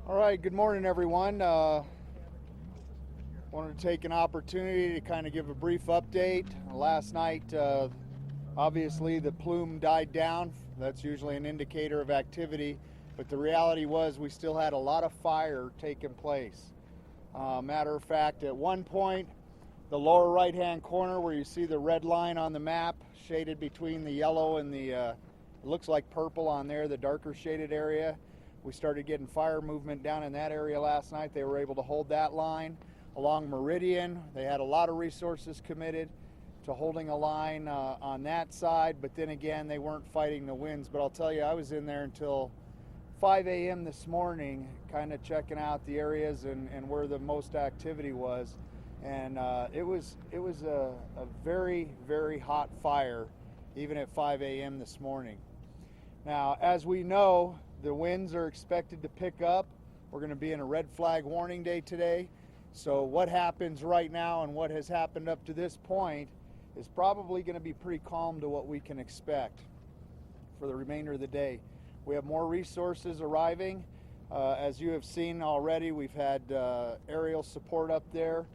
All right, good morning, everyone. Wanted to take an opportunity to kind of give a brief update. Last night, obviously, the plume died down. That's usually an indicator of activity, but the reality was we still had a lot of fire taking place. Matter of fact, at one point, the lower right-hand corner where you see the red line on the map, shaded between the yellow and the, it looks like purple on there, the darker shaded area. We started getting fire movement down in that area last night. They were able to hold that line. Along Meridian, they had a lot of resources committed to holding a line on that side, but then again, they weren't fighting the winds. But I'll tell you, I was in there until 5 a.m. this morning, kind of checking out the areas and where the most activity was. And it was a very, very hot fire, even at 5 a.m. this morning. Now, as we know, the winds are expected to pick up. We're going to be in a red flag warning day today. So what happens right now and what has happened up to this point is probably going to be pretty calm to what we can expect for the remainder of the day. We have more resources arriving. As you have seen already, we've had aerial support up there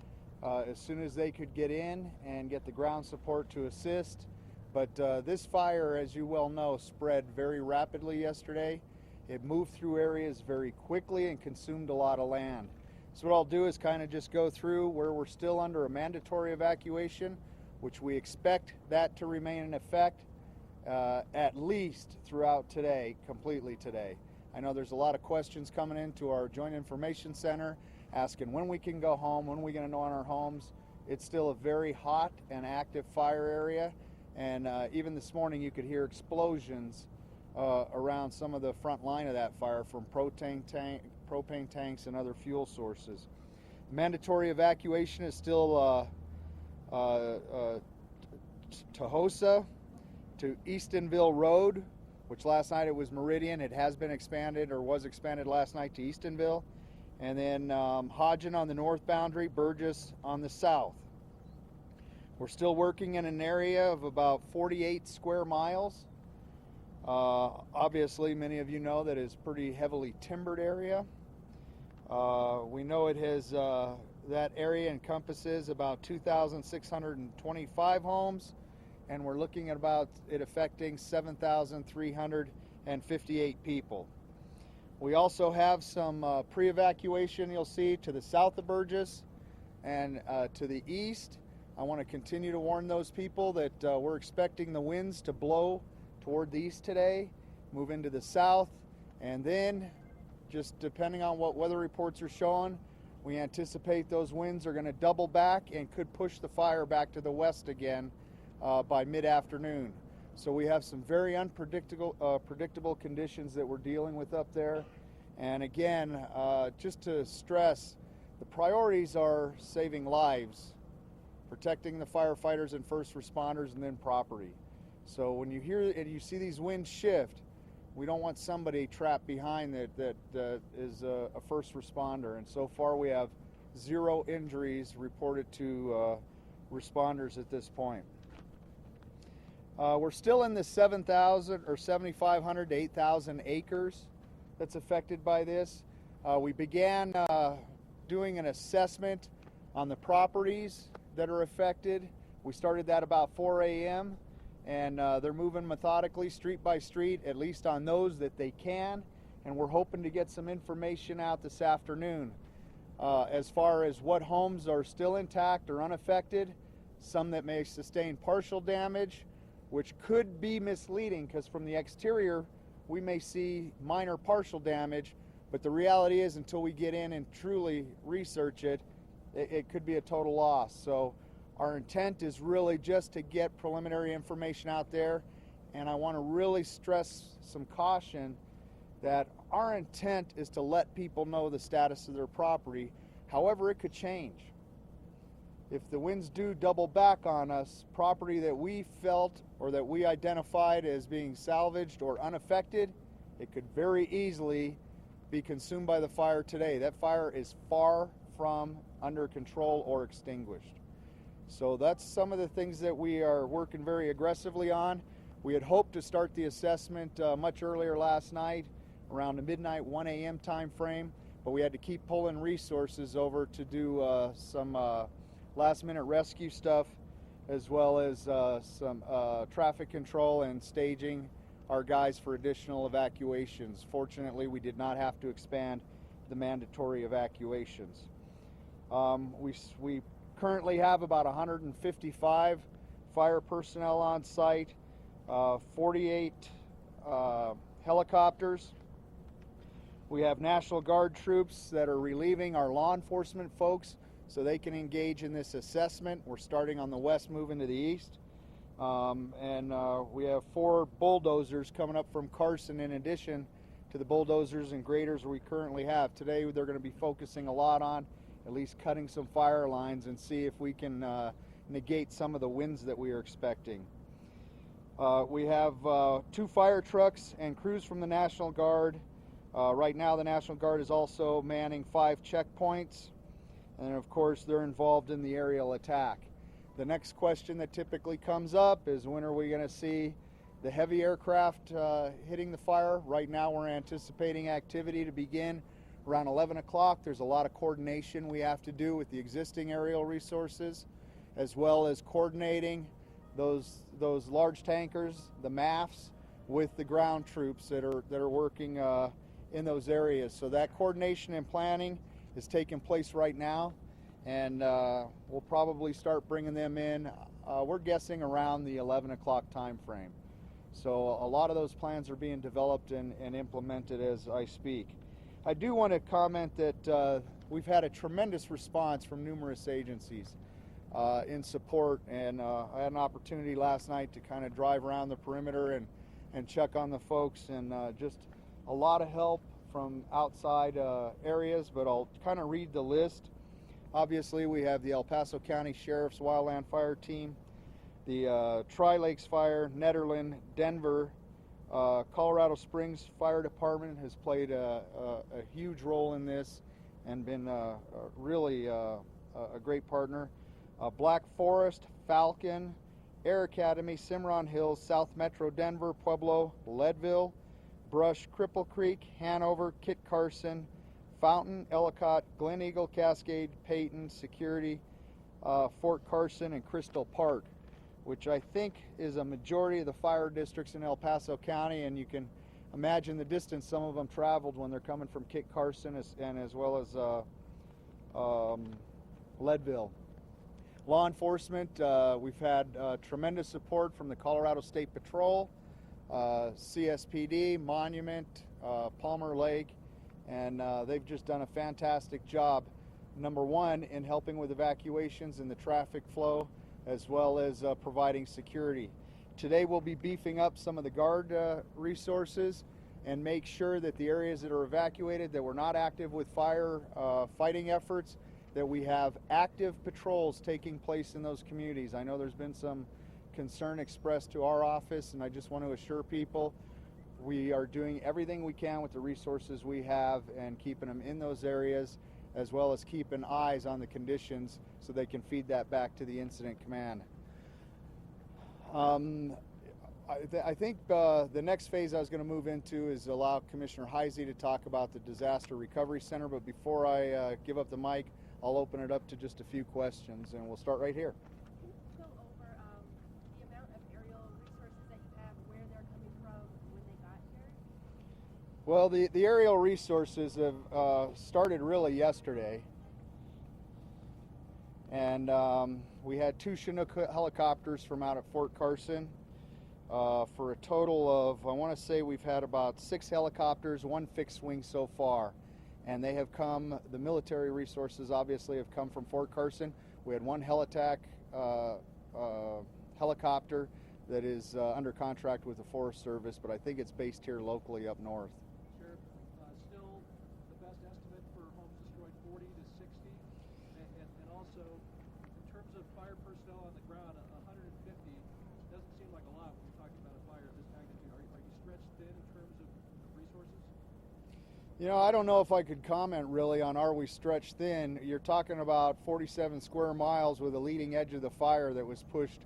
as soon as they could get in and get the ground support to assist. But this fire, as you well know, spread very rapidly yesterday. It moved through areas very quickly and consumed a lot of land. So what I'll do is kind of just go through where we're still under a mandatory evacuation, which we expect that to remain in effect at least throughout today, completely today. I know there's a lot of questions coming into our Joint Information Center asking when we can go home, when are we going to know in our homes. It's still a very hot and active fire area, and even this morning you could hear explosions around some of the front line of that fire from propane tanks and other fuel sources. Mandatory evacuation is still Tahosa to Eastonville Road, which last night it was Meridian. It has been expanded, or was expanded last night, to Eastonville. And then Hodgen on the north boundary, Burgess on the south. We're still working in an area of about 48 square miles. Obviously, many of you know that it's pretty heavily timbered area. We know it has, that area encompasses about 2,625 homes, and we're looking at about it affecting 7,358 people. We also have some pre-evacuation you'll see to the south of Burgess and to the east. I want to continue to warn those people that we're expecting the winds to blow toward the east today, move into the south, and then just depending on what weather reports are showing, we anticipate those winds are going to double back and could push the fire back to the west again by mid-afternoon. So we have some very predictable conditions that we're dealing with up there. And again, just to stress, the priorities are saving lives, protecting the firefighters and first responders, and then property. So when you hear and you see these winds shift, we don't want somebody trapped behind that is a first responder. And so far we have 0 injuries reported to responders at this point. We're still in the 7,000 or 7,500 to 8,000 acres that's affected by this. We began doing an assessment on the properties that are affected. We started that about 4 a.m. and they're moving methodically, street by street, at least on those that they can, and we're hoping to get some information out this afternoon as far as what homes are still intact or unaffected, some that may sustain partial damage, which could be misleading because from the exterior we may see minor partial damage, but the reality is until we get in and truly research it, it could be a total loss. So our intent is really just to get preliminary information out there, and I want to really stress some caution that our intent is to let people know the status of their property. However, it could change. If the winds do double back on us, property that we felt or that we identified as being salvaged or unaffected, it could very easily be consumed by the fire today. That fire is far from under control or extinguished. So that's some of the things that we are working very aggressively on. We had hoped to start the assessment much earlier last night, around the midnight 1 a.m. time frame, but we had to keep pulling resources over to do some last-minute rescue stuff, as well as some traffic control and staging our guys for additional evacuations. Fortunately, we did not have to expand the mandatory evacuations. We currently have about 155 fire personnel on site, 48 helicopters. We have National Guard troops that are relieving our law enforcement folks so they can engage in this assessment. We're starting on the west, moving to the east. We have 4 bulldozers coming up from Carson in addition to the bulldozers and graders we currently have. Today they're going to be focusing a lot on at least cutting some fire lines and see if we can negate some of the winds that we are expecting. We have 2 fire trucks and crews from the National Guard. Right now the National Guard is also manning 5 checkpoints, and of course they're involved in the aerial attack. The next question that typically comes up is, when are we going to see the heavy aircraft hitting the fire? Right now we're anticipating activity to begin around 11 o'clock. There's a lot of coordination we have to do with the existing aerial resources, as well as coordinating those large tankers, the MAFs, with the ground troops that are working in those areas. So that coordination and planning is taking place right now, and we'll probably start bringing them in. We're guessing around the 11 o'clock time frame. So a lot of those plans are being developed and implemented as I speak. I do want to comment that we've had a tremendous response from numerous agencies in support, and I had an opportunity last night to kind of drive around the perimeter and check on the folks, and just a lot of help from outside areas, but I'll kind of read the list. Obviously, we have the El Paso County Sheriff's Wildland Fire Team, the Tri-Lakes Fire, Nederland, Denver, Colorado Springs Fire Department has played a huge role in this and been really a great partner. Black Forest, Falcon, Air Academy, Cimarron Hills, South Metro Denver, Pueblo, Leadville, Brush, Cripple Creek, Hanover, Kit Carson, Fountain, Ellicott, Glen Eagle, Cascade, Peyton, Security, Fort Carson, and Crystal Park, which I think is a majority of the fire districts in El Paso County, and you can imagine the distance some of them traveled when they're coming from Kit Carson as well as Leadville. Law enforcement, we've had tremendous support from the Colorado State Patrol, CSPD, Monument, Palmer Lake, and they've just done a fantastic job, number one, in helping with evacuations and the traffic flow, as well as providing security. Today we'll be beefing up some of the guard resources and make sure that the areas that are evacuated that were not active with fire fighting efforts, that we have active patrols taking place in those communities. I know there's been some concern expressed to our office, and I just want to assure people we are doing everything we can with the resources we have and keeping them in those areas, as well as keeping eyes on the conditions so they can feed that back to the incident command. I think the next phase I was going to move into is allow Commissioner Heise to talk about the Disaster Recovery Center, but before I give up the mic, I'll open it up to just a few questions, and we'll start right here. Can you go over the amount of aerial resources that you have, where they're coming from, when they got here? Well, the aerial resources have started really yesterday, and we had 2 Chinook helicopters from out at Fort Carson for a total of, I want to say we've had about 6 helicopters, 1 fixed wing so far. And they have come, the military resources obviously have come from Fort Carson. We had 1 Helitac helicopter that is under contract with the Forest Service, but I think it's based here locally up north. Sheriff, still the best estimate for homes destroyed 40 to 60, and also in terms of fire personnel on the ground, 150 doesn't seem like a lot when you're talking about a fire of this magnitude. Are you stretched thin in terms of resources? You know, I don't know if I could comment really on are we stretched thin. You're talking about 47 square miles with a leading edge of the fire that was pushed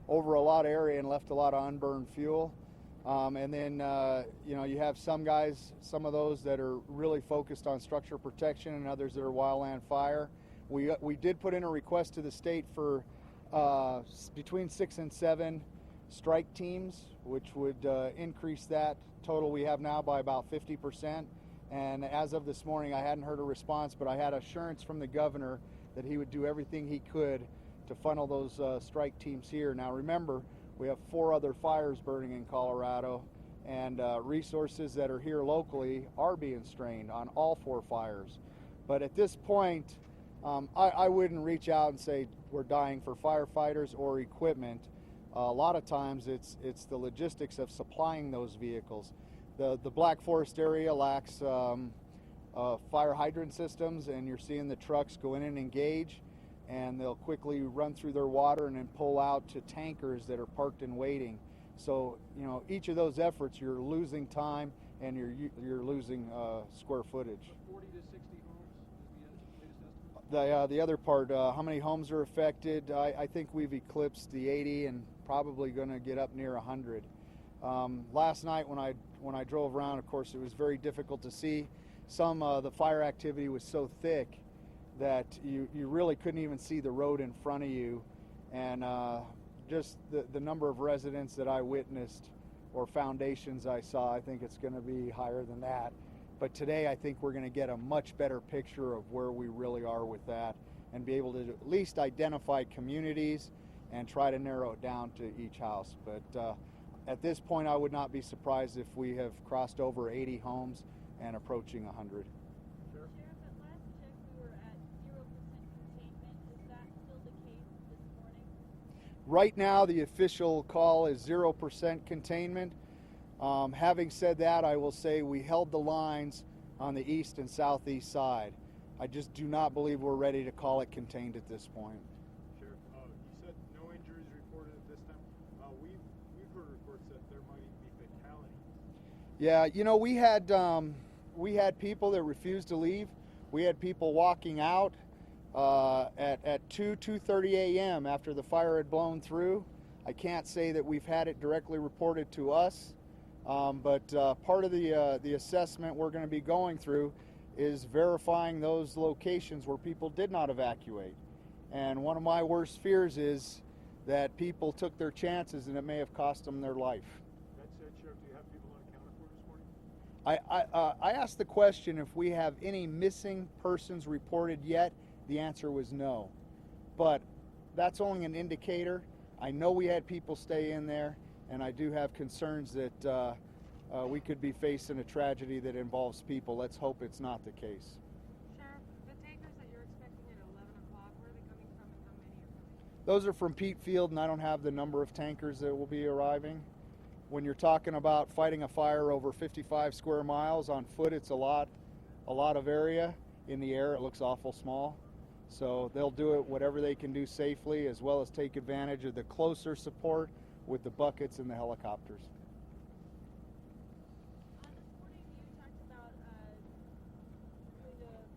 over a lot of area and left a lot of unburned fuel. And then, you have some guys, some of those that are really focused on structure protection and others that are wildland fire. We did put in a request to the state for between 6 and 7 strike teams, which would increase that total we have now by about 50%. And as of this morning, I hadn't heard a response, but I had assurance from the governor that he would do everything he could to funnel those strike teams here. Now remember, we have 4 other fires burning in Colorado, and resources that are here locally are being strained on all 4 fires. But at this point, I wouldn't reach out and say we're dying for firefighters or equipment. A lot of times it's the logistics of supplying those vehicles. The Black Forest area lacks fire hydrant systems, and you're seeing the trucks go in and engage, and they'll quickly run through their water and then pull out to tankers that are parked and waiting. So each of those efforts, you're losing time and you're losing square footage. 40 to 60 homes is the latest estimate. The other part, how many homes are affected? I think we've eclipsed the 80 and probably going to get up near 100. Last night when I drove around, of course, it was very difficult to see. Some the fire activity was so thick that you really couldn't even see the road in front of you, and just the number of residents that I witnessed or foundations I saw, I think it's going to be higher than that. But today I think we're going to get a much better picture of where we really are with that and be able to at least identify communities and try to narrow it down to each house. But at this point, I would not be surprised if we have crossed over 80 homes and approaching 100. Sheriff, at last check we were at 0% containment. Is that still the case this morning? Right now, the official call is 0% containment. Having said that, I will say we held the lines on the east and southeast side. I just do not believe we're ready to call it contained at this point. Sheriff, you said no injuries reported at this time. We've heard reports that there might even be fatalities. Yeah, we had people that refused to leave. We had people walking out at 2:30 a.m. after the fire had blown through. I can't say that we've had it directly reported to us, but part of the assessment we're going to be going through is verifying those locations where people did not evacuate. And one of my worst fears is that people took their chances and it may have cost them their life. That said, Sheriff, do you have people unaccounted for this morning? I asked the question if we have any missing persons reported yet. The answer was no. But that's only an indicator. I know we had people stay in there, and I do have concerns that we could be facing a tragedy that involves people. Let's hope it's not the case. Sheriff, the tankers that you're expecting at 11 o'clock, where are they coming from and how many are coming? Those are from Pete Field, and I don't have the number of tankers that will be arriving. When you're talking about fighting a fire over 55 square miles on foot, it's a lot of area. In the air, it looks awful small. So they'll do it whatever they can do safely, as well as take advantage of the closer support with the buckets and the helicopters. This morning you talked about doing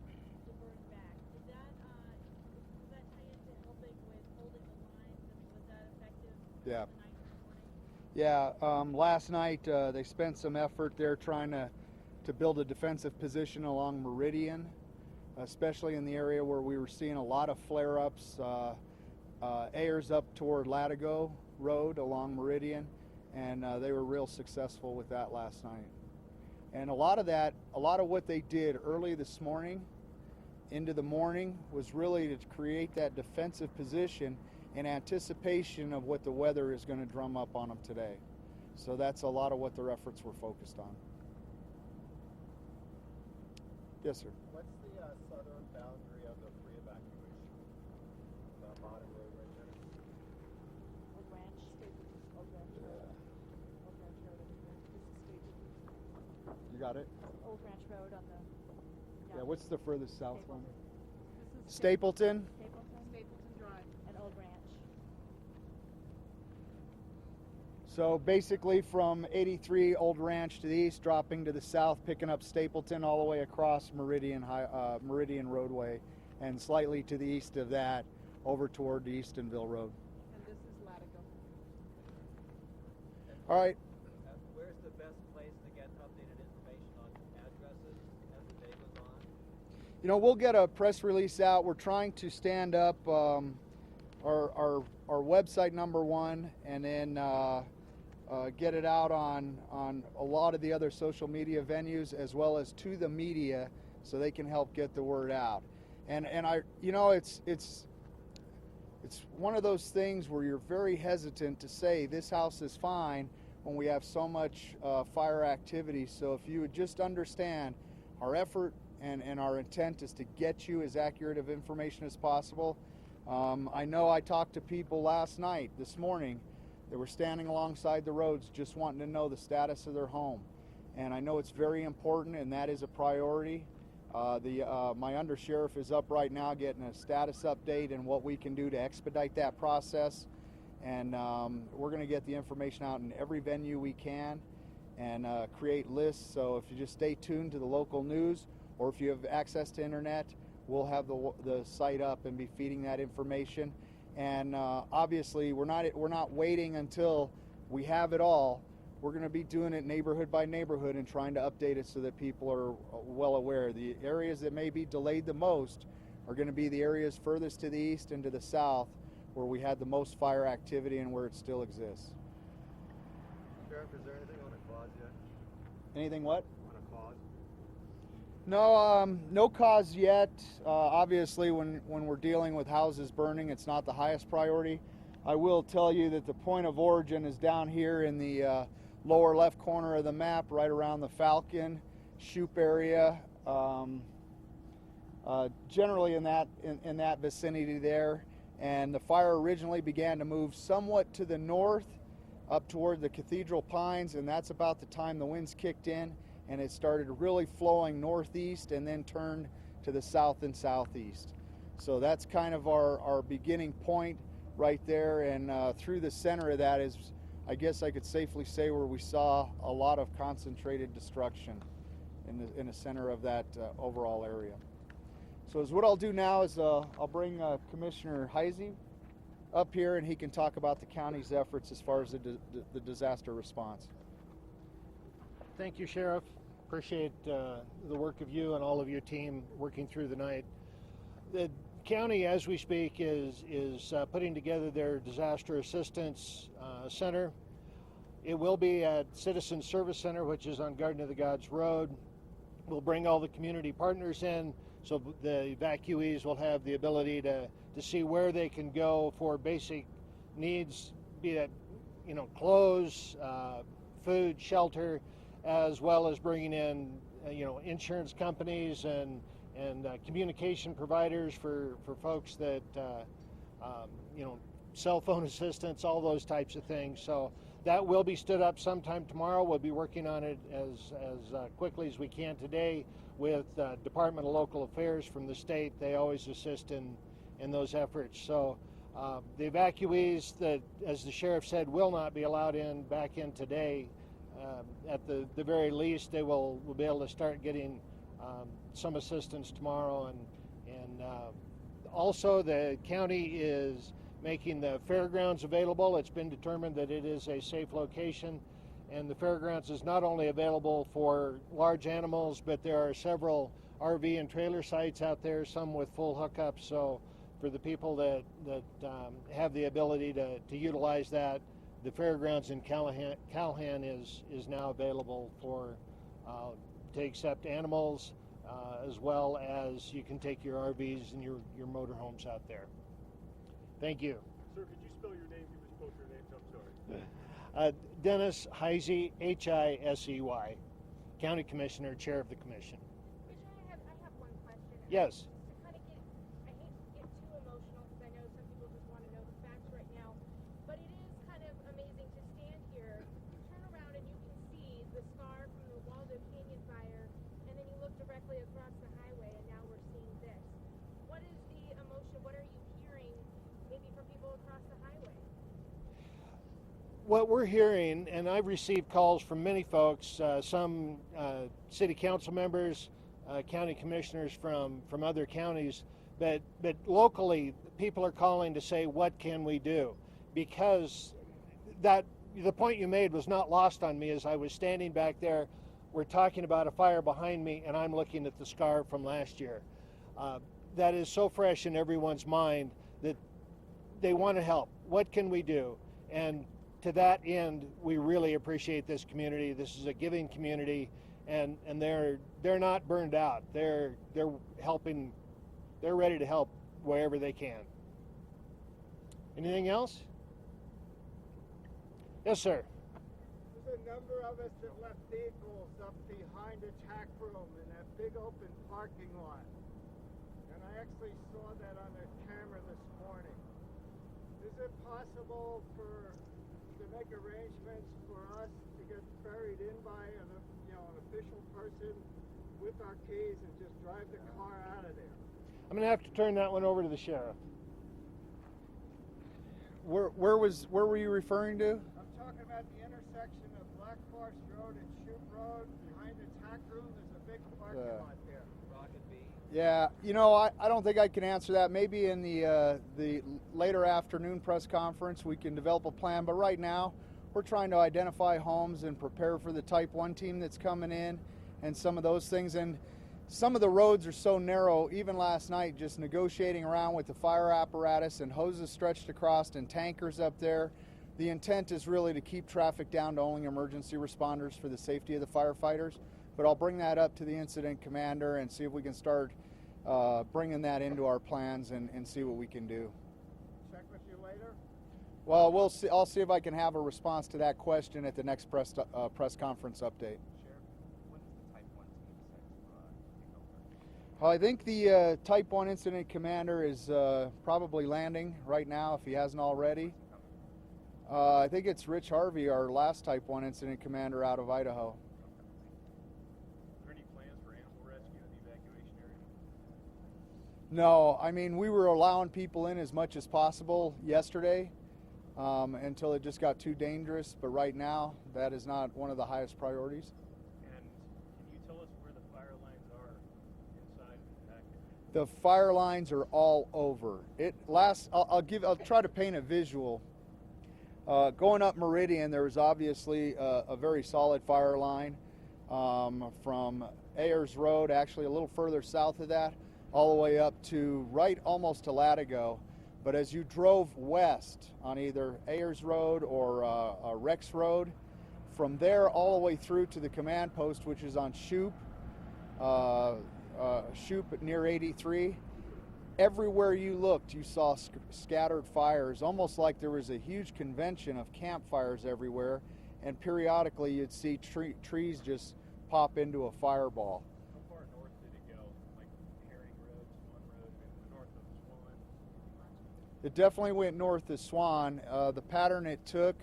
the burn back. Does that tie into helping with holding the lines, and was that effective Yeah. the night this morning? Yeah, last night they spent some effort there trying to build a defensive position along Meridian, especially in the area where we were seeing a lot of flare-ups, airs up toward Latigo Road along Meridian, and they were real successful with that last night. And a lot of what they did early this morning into the morning was really to create that defensive position in anticipation of what the weather is going to drum up on them today. So that's a lot of what their efforts were focused on. Yes, sir. What's the southern boundary of the free evacuation? The bottom road right there. Old Ranch. Old Ranch Road. Old Ranch Road over here. This is Stapleton. You got it? Old Ranch Road on the. Yeah, what's the furthest south one? This is Stapleton? Stapleton Stapleton Drive. and Old Ranch. So basically from 83 Old Ranch to the east, dropping to the south, picking up Stapleton all the way across Meridian Roadway, and slightly to the east of that, over toward the Eastonville Road. And this is Latigo. All right. With You know, we'll get a press release out. We're trying to stand up our website, number one, and then get it out on a lot of the other social media venues, as well as to the media, so they can help get the word out. And I, you know, it's one of those things where you're very hesitant to say this house is fine when we have so much fire activity. So if you would just understand, our effort and our intent is to get you as accurate of information as possible. I know I talked to people last night, this morning, that were standing alongside the roads just wanting to know the status of their home. And I know it's very important, and that is a priority. My undersheriff is up right now getting a status update and what we can do to expedite that process. And we're going to get the information out in every venue we can and create lists. So if you just stay tuned to the local news, or if you have access to internet, we'll have the site up and be feeding that information. And obviously, we're not waiting until we have it all. We're going to be doing it neighborhood by neighborhood and trying to update it so that people are well aware. The areas that may be delayed the most are going to be the areas furthest to the east and to the south, where we had the most fire activity and where it still exists. Sheriff, is there anything on a cause yet? Anything what? On a cause? No, no cause yet. Obviously, when we're dealing with houses burning, it's not the highest priority. I will tell you that the point of origin is down here in the lower left corner of the map, right around the Falcon, Shoup area. Generally in that vicinity there. And the fire originally began to move somewhat to the north, up toward the Cathedral Pines, and that's about the time the winds kicked in, and it started really flowing northeast and then turned to the south and southeast. So that's kind of our beginning point right there, and through the center of that is, I guess I could safely say, where we saw a lot of concentrated destruction in the center of that overall area. So what I'll do now is I'll bring Commissioner Heisey up here, and he can talk about the county's efforts as far as the disaster response. Thank you, Sheriff. Appreciate the work of you and all of your team working through the night. The county, as we speak, is putting together their disaster assistance center. It will be at Citizen Service Center, which is on Garden of the Gods Road. We'll bring all the community partners in, so the evacuees will have the ability to see where they can go for basic needs, be that, you know, clothes, food, shelter, as well as bringing in, you know, insurance companies and communication providers for folks that, you know, cell phone assistance, all those types of things. So that will be stood up sometime tomorrow. We'll be working on it as quickly as we can today with Department of Local Affairs from the state. They always assist in those efforts. So the evacuees that, as the sheriff said, will not be allowed back in today. At the very least, they will be able to start getting some assistance tomorrow. And also the county is making the fairgrounds available. It's been determined that it is a safe location, and the fairgrounds is not only available for large animals, but there are several RV and trailer sites out there, some with full hookups. So for the people that have the ability to utilize that, the fairgrounds in Calhan is now available for to accept animals, as well as you can take your RVs and your motorhomes out there. Thank you. Sir, could you spell your name? Give us both your names. I'm sorry. Dennis Heisey, Hisey, County Commissioner, Chair of the Commission. Commissioner, I have one question. Yes. To kind of I hate to get too emotional because I know some people just want to know the facts right now, but it is kind of amazing to stand here, turn around, and you can see the scar from the Waldo Canyon fire, and then you look directly across the highway, and now we're seeing this. What is the emotion? What are you hearing, maybe from people across the highway? What we're hearing, and I've received calls from many folks, some city council members, county commissioners from other counties, but locally people are calling to say, what can we do? Because the point you made was not lost on me. As I was standing back there, we're talking about a fire behind me, and I'm looking at the scar from last year. that is so fresh in everyone's mind that they want to help. What can we do? And to that end, we really appreciate this community. This is a giving community, and they're not burned out. They're helping. They're ready to help wherever they can. Anything else? Yes, sir. There's a number of us that left vehicles up behind the tack room in that big open parking lot. And I actually saw that on their camera this morning. Is it possible to make arrangements for us to get ferried in by an official person with our keys and just drive the car out of there? I'm going to have to turn that one over to the sheriff. Where were you referring to? I'm talking about the intersection of Black Forest Road and Shoup Road. Behind the tack room, there's a big parking lot there. Yeah, I don't think I can answer that. Maybe in the later afternoon press conference we can develop a plan. But right now, we're trying to identify homes and prepare for the Type 1 team that's coming in and some of those things. And some of the roads are so narrow, even last night, just negotiating around with the fire apparatus and hoses stretched across and tankers up there. The intent is really to keep traffic down to only emergency responders for the safety of the firefighters. But I'll bring that up to the incident commander and see if we can start bringing that into our plans and see what we can do. Check with you later. Well, we'll see. I'll see if I can have a response to that question at the next press conference update. I think the Type 1 incident commander is probably landing right now if he hasn't already. I think it's Rich Harvey, our last Type 1 incident commander out of Idaho. Are there any plans for animal rescue in the evacuation area? No, I mean, we were allowing people in as much as possible yesterday until it just got too dangerous. But right now, that is not one of the highest priorities. And can you tell us where the fire lines are inside the packet? The fire lines are all over. I'll try to paint a visual. Going up Meridian, there was obviously a very solid fire line from Ayers Road, actually a little further south of that, all the way up to right almost to Latigo. But as you drove west on either Ayers Road or Rex Road, from there all the way through to the command post, which is on Shoup near 83, everywhere you looked, you saw scattered fires, almost like there was a huge convention of campfires everywhere, and periodically you'd see trees just pop into a fireball. How far north did it go? Like Herring Road, Swan Road, north of Swan? It definitely went north of Swan. The pattern it took,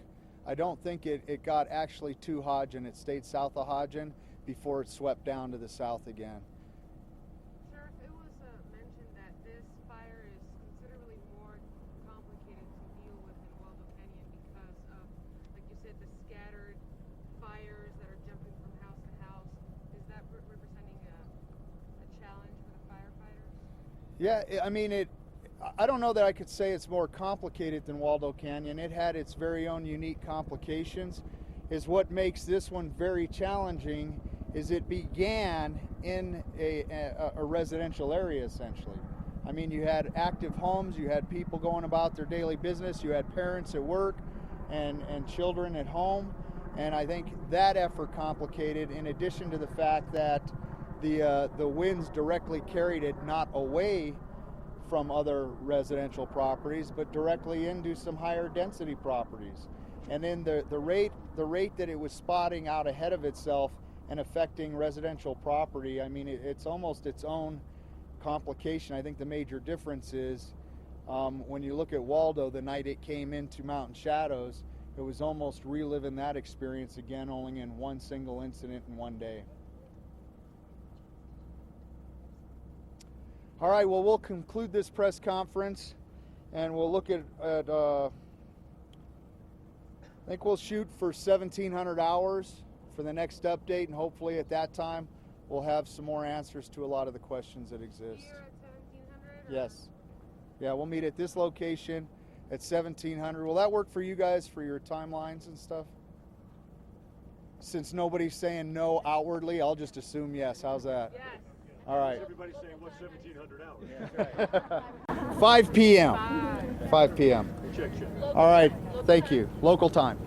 I don't think it got actually to Hodgen. It stayed south of Hodgen before it swept down to the south again. Sheriff, it was mentioned that this fire is considerably more complicated to deal with in Waldo Canyon because of, like you said, the scattered fires that are jumping from house to house. Is that representing a challenge for the firefighters? Yeah, I mean, I don't know that I could say it's more complicated than Waldo Canyon. It had its very own unique complications. Is what makes this one very challenging is it began in a residential area, essentially. I mean, you had active homes, you had people going about their daily business, you had parents at work and children at home, and I think that effort complicated, in addition to the fact that the winds directly carried it not away from other residential properties, but directly into some higher density properties. And then the rate that it was spotting out ahead of itself and affecting residential property, I mean, it's almost its own complication. I think the major difference is when you look at Waldo the night it came into Mountain Shadows, it was almost reliving that experience again, only in one single incident in one day. All right, well, we'll conclude this press conference and we'll look at I think we'll shoot for 1,700 hours for the next update, and hopefully at that time we'll have some more answers to a lot of the questions that exist. Here at 1700? Yes. Yeah, we'll meet at this location at 1,700. Will that work for you guys for your timelines and stuff? Since nobody's saying no outwardly, I'll just assume yes. How's that? Yes. All right. Everybody's saying, what's 1,700 hours? 5 p.m. 5 p.m. Check. All right. Thank you. Local time.